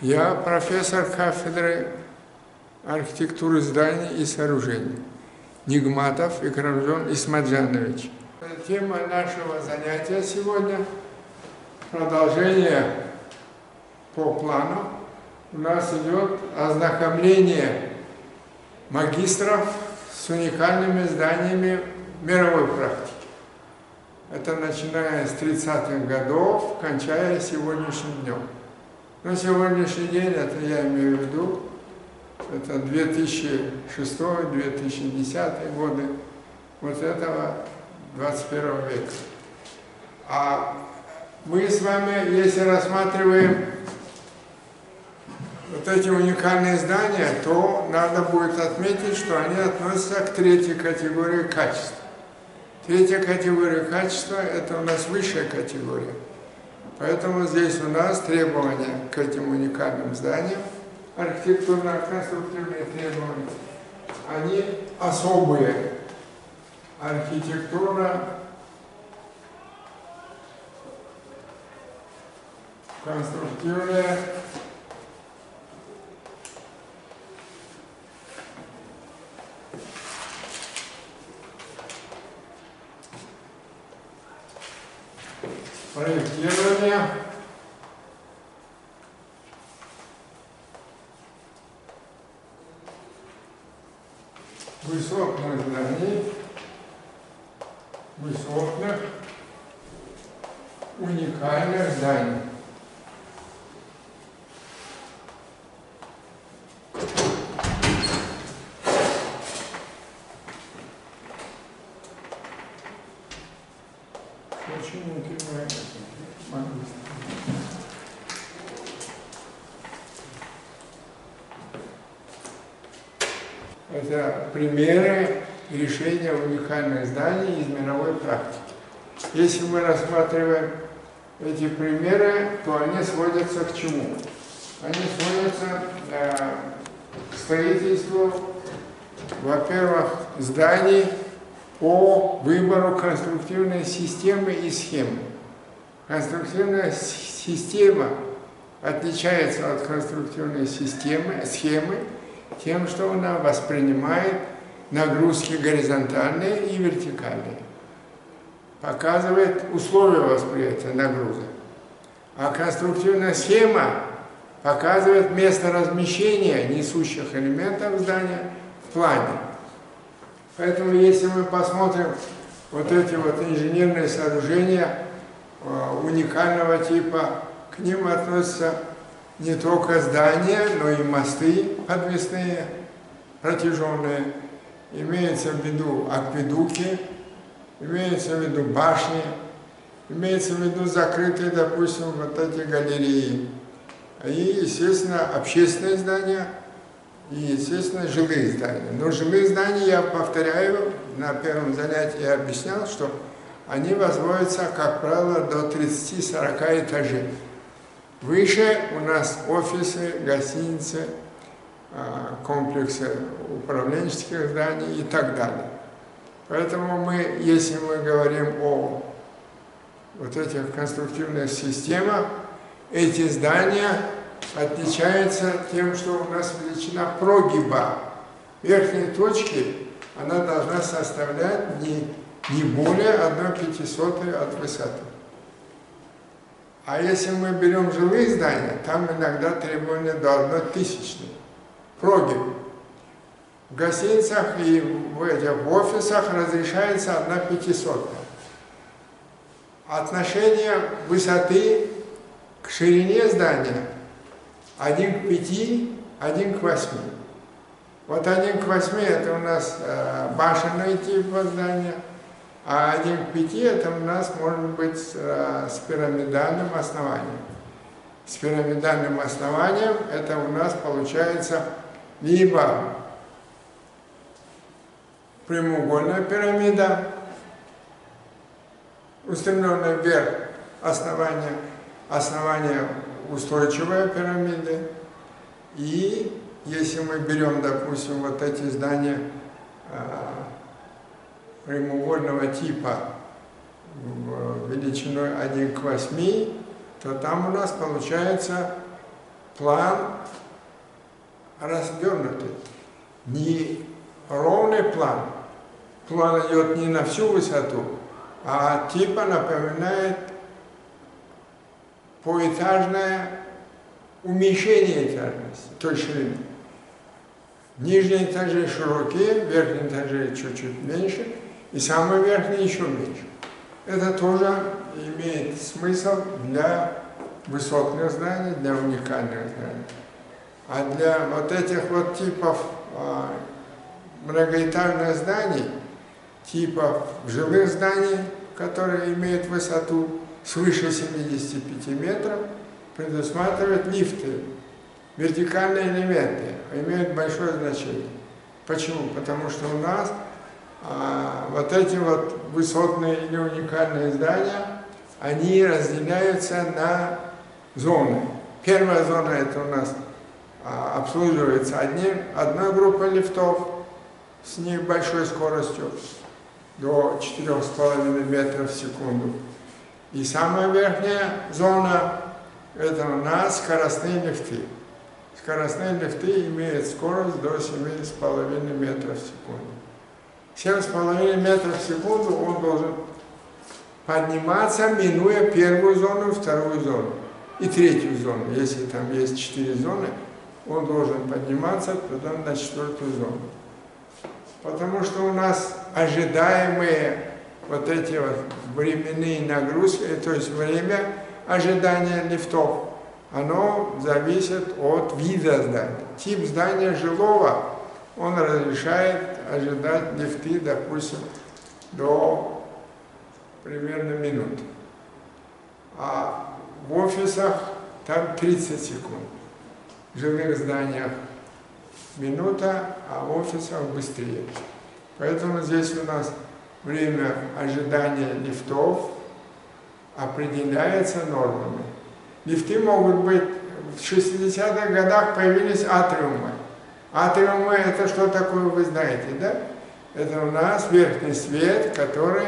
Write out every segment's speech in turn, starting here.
Я профессор кафедры архитектуры зданий и сооружений. Нигматов Икрамжон Исмаджанович. Тема нашего занятия сегодня – продолжение по плану. У нас идет ознакомление магистров с уникальными зданиями мировой практики. Это начиная с 30-х годов, кончая сегодняшним днем. Но сегодняшний день, это я имею в виду, это 2006-2010 годы вот этого 21 века. А мы с вами, если рассматриваем вот эти уникальные здания, то надо будет отметить, что они относятся к третьей категории качества. Третья категория качества – это у нас высшая категория. Поэтому здесь у нас требования к этим уникальным зданиям, архитектурно-конструктивные требования, они особые. Архитектура, конструктивная, проектирование, высотных зданий, высотных, уникальных зданий. Это примеры решения уникальных зданий из мировой практики. Если мы рассматриваем эти примеры, то они сводятся к чему? Они сводятся к строительству, во-первых, зданий по выбору конструктивной системы и схемы. Конструктивная система отличается от конструктивной схемы тем, что она воспринимает нагрузки горизонтальные и вертикальные, показывает условия восприятия нагрузок. А конструктивная схема показывает место размещения несущих элементов здания в плане. Поэтому, если мы посмотрим вот эти вот инженерные сооружения уникального типа, к ним относятся не только здания, но и мосты подвесные, протяженные. Имеется в виду акведуки, имеется в виду башни, имеется в виду закрытые, допустим, вот эти галереи. И, естественно, общественные здания, и, естественно, жилые здания. Но жилые здания, я повторяю, на первом занятии я объяснял, что они возводятся, как правило, до 30-40 этажей. Выше у нас офисы, гостиницы, комплексы управленческих зданий и так далее. Поэтому мы, если мы говорим о вот этих конструктивных системах, эти здания отличаются тем, что у нас величина прогиба верхней точки, она должна составлять не более 1/500 от высоты. А если мы берем жилые здания, там иногда требования до 1/1000 прогиб. В гостиницах и в офисах разрешается 1/500. Отношение высоты к ширине здания 1 к 5, 1 к 8. Вот 1 к 8 это у нас башенный тип здания, а 1 к 5 это у нас может быть с пирамидальным основанием. С пирамидальным основанием это у нас получается либо прямоугольная пирамида, устремленная вверх основание устойчивой пирамиды. И если мы берем, допустим, вот эти здания прямоугольного типа величиной 1 к 8, то там у нас получается план развернутый, не ровный план. План идет не на всю высоту, а типа напоминает поэтажное уменьшение этажности, той ширины. Нижние этажи широкие, верхние этажи чуть-чуть меньше, и самые верхние еще меньше. Это тоже имеет смысл для высотных зданий, для уникальных зданий. А для вот этих вот типов многоэтажных зданий, типов жилых зданий, которые имеют высоту свыше 75 метров, предусматривают лифты. Вертикальные элементы имеют большое значение. Почему? Потому что у нас вот эти вот высотные или уникальные здания, они разделяются на зоны. Первая зона — это у нас обслуживается одной группой лифтов с небольшой скоростью до 4,5 метров в секунду. И самая верхняя зона — это у нас скоростные лифты. Скоростные лифты имеют скорость до 7,5 метров в секунду. 7,5 метров в секунду он должен подниматься, минуя первую зону, вторую зону и третью зону. Если там есть 4 зоны, он должен подниматься туда на 4-ю зону. Потому что у нас ожидаемые вот эти вот временные нагрузки, то есть время ожидания лифтов, оно зависит от вида здания. Тип здания жилого, он разрешает ожидать лифты, допустим, до примерно минуты. А в офисах там 30 секунд. В жилых зданиях минута, а в офисах быстрее. Поэтому здесь у нас время ожидания лифтов определяется нормами. Лифты могут быть, в 60-х годах появились атриумы. Атриумы — это что такое, вы знаете, да? Это у нас верхний свет, который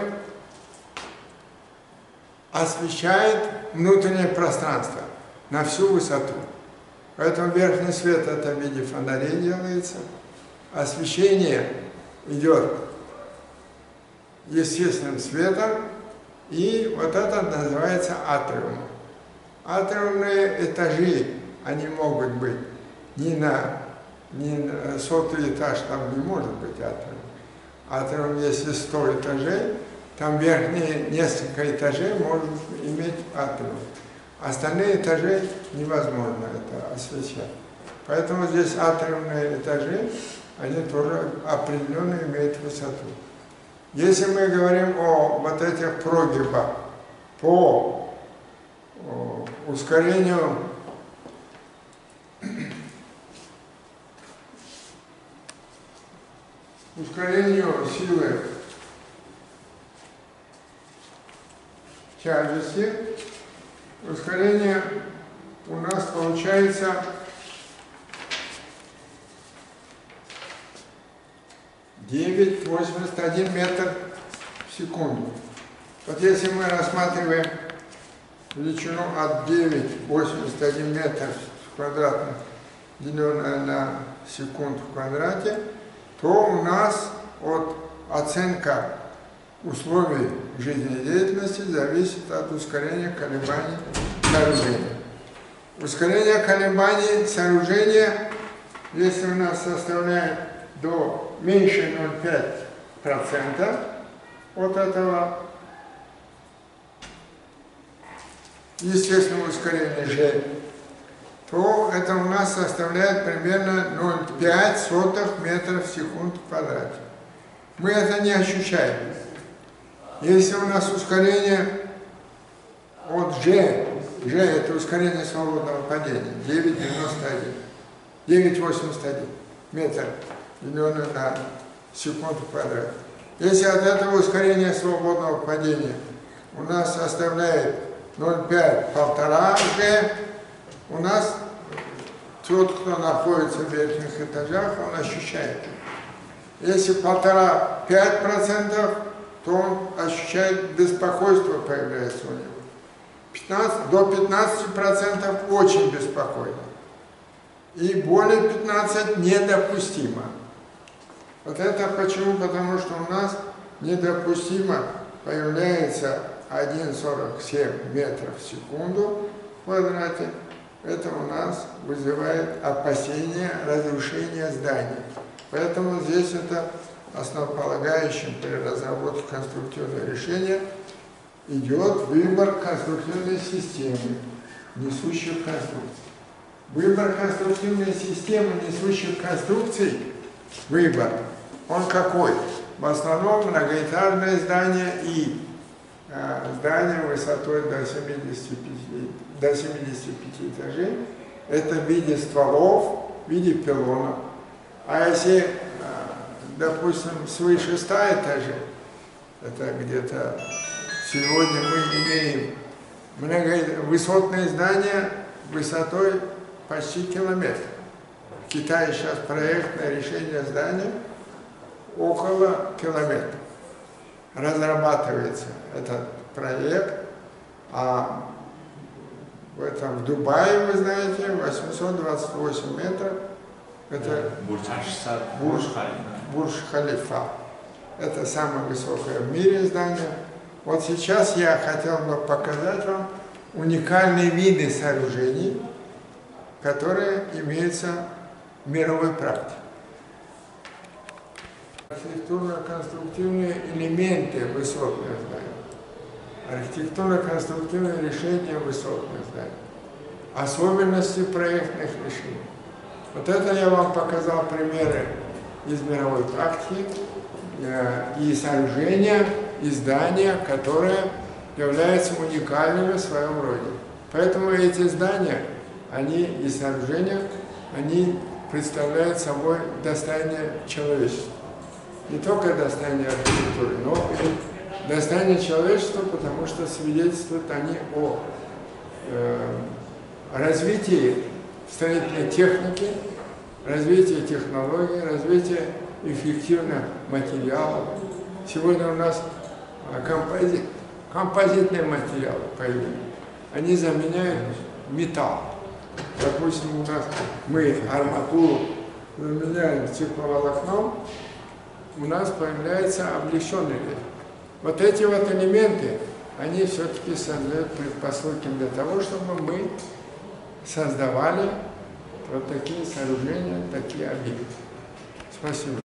освещает внутреннее пространство на всю высоту. Поэтому верхний свет — это в виде фонарей делается. Освещение идет естественным светом, и вот это называется атриум. Атриумные этажи, они могут быть не на 100-й этаж, там не может быть атриум. Атриум, если 100 этажей, там верхние несколько этажей могут иметь атриум. Остальные этажи невозможно это освещать. Поэтому здесь атриумные этажи, они тоже определенно имеют высоту. Если мы говорим о вот этих прогибах по ускорению силы тяжести, ускорение у нас получается 9,81 метр в секунду. Вот если мы рассматриваем величину от 9,81 метр квадратных, деленное на секунду в квадрате, то у нас от оценка условий жизнедеятельности зависит от ускорения колебаний сооружения. Ускорение колебаний сооружения, если у нас составляет до меньше 0,5% от этого естественного ускорения G, то это у нас составляет примерно 0,05 метров в секунду в квадрате. Мы это не ощущаем. Если у нас ускорение от G это ускорение свободного падения, 9,81 метр деленное на секунду в квадрате. Если от этого ускорения свободного падения у нас составляет 0,5–1,5 G, у нас тот, кто находится в верхних этажах, он ощущает. Если 1,5–5%, то он ощущает беспокойство, появляется у него. До 15% очень беспокойно. и более 15 недопустимо. Вот это почему? Потому что у нас недопустимо появляется 1,47 метров в секунду в квадрате. Это у нас вызывает опасение разрушения зданий. Поэтому здесь это основополагающим при разработке конструктивного решения идет выбор конструктивной системы несущих конструкций. Выбор конструктивной системы несущих конструкций, выбор, он какой? В основном многоэтажное здание и здание высотой до 75 этажей, это в виде стволов, в виде пилонов. А если, допустим, свыше 100 этажей, это где-то сегодня мы имеем высотные здания высотой почти километр. В Китае сейчас проектное решение здания около километра. Разрабатывается этот проект, а в Дубае, вы знаете, 828 метров. Это Бурдж-Халифа. Это самое высокое в мире здание. Вот сейчас я хотел бы показать вам уникальные виды сооружений, которые имеются в мировой практике. Архитектурно-конструктивные элементы высотных зданий, архитектурно-конструктивные решения высотных зданий, особенности проектных решений. Вот это я вам показал примеры из мировой практики и сооружения, и здания, которые являются уникальными в своем роде. Поэтому эти здания, они и сооружения, они представляют собой достояние человечества. Не только достояние архитектуры, но и достояние человечества, потому что свидетельствуют они о развитии строительной техники, развитии технологий, развитии эффективных материалов. Сегодня у нас композитные материалы появились. Они заменяют металл. Допустим, у нас мы арматуру заменяем стекловолокном, у нас появляется облегченный вид. Вот эти вот элементы, они все-таки создают предпосылки для того, чтобы мы создавали вот такие сооружения, такие объекты. Спасибо.